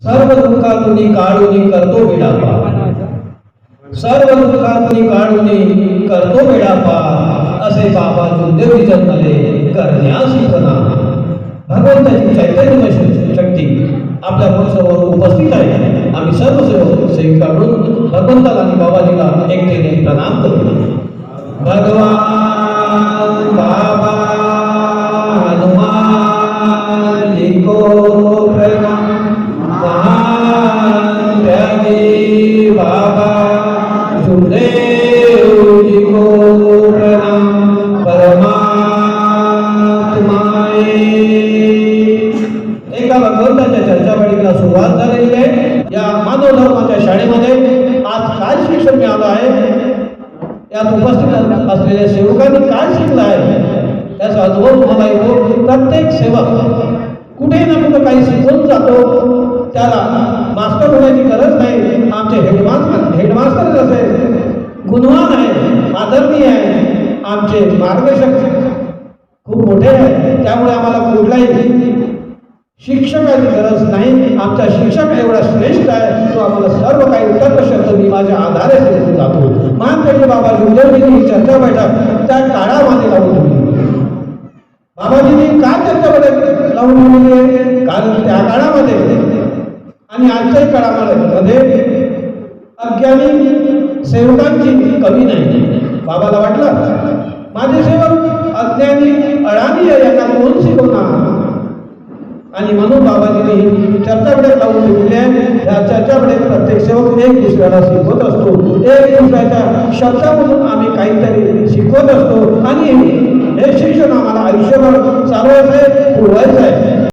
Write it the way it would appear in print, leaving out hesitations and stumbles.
सर्व दुःखातून काढून करतो वेडा पार, सर्व दुःखातून काढून करतो वेडा पार, असे बाबा जुंदेवी जन्मले करण्यास शिकना. भगवंताची चैतन्य शक्ती आपल्या समोर उपस्थित आहे. आम्ही सर्व सेविकांकडून भगवंताला आणि बाबाजीला एकतेने प्रणाम करतो. भगवान बाबा हनुमान जी को प्रणाम, महान प्यारे बाबा जुदेव जी को प्रणाम. एका भगवंताच्या चर्चावळीला सुरुवात झालेली आहे. या मानव धर्माच्या शाळेमध्ये आज काय शिक्षण मिळालं आहे, यात उपस्थित असलेल्या सेवकांनी काय शिकलं आहे याचा अनुभव तुम्हाला येतो. प्रत्येक सेवक कुठे ना कुठे काही शिकून जातो. त्याला मास्टर होण्याची गरज नाही. आमचे हेडमास्टर जसे गुणवान आहे, आदरणीय आहे, आमचे मार्गदर्शक खूप मोठे आहे. त्यामुळे आम्हाला कुठलाही शिक्षकाची गरज नाही. आमचा शिक्षक एवढा श्रेष्ठ आहे, तो आम्हाला सर्व काही तत्व शब्द मी माझ्या आधारे शिकून जातो. महानपेठे बाबा जुंदेवजींनी चर्चा बैठक त्या काळामध्ये लावून ठेवली. बाबाजींनी काय चर्चा बैठक लावून ठेवली? कारण त्या काळामध्ये आणि आजच्याही काळामध्ये अज्ञानी सेवकांची कमी नाही. बाबाला वाटलं माझे सेवक अज्ञानी अडाणी यांना कोण शिकवणार, आणि म्हणून बाबाजींनी चर्चाबडेक लावून ठेवले आहे. या चर्चाबडेक प्रत्येक सेवक एक दुसऱ्याला शिकवत असतो. एक दुसऱ्याच्या शब्दामधून आम्ही काहीतरी शिकवत असतो आणि हे शिक्षण आम्हाला आयुष्यभर चालवायचं आहे, पुरवायचं आहे.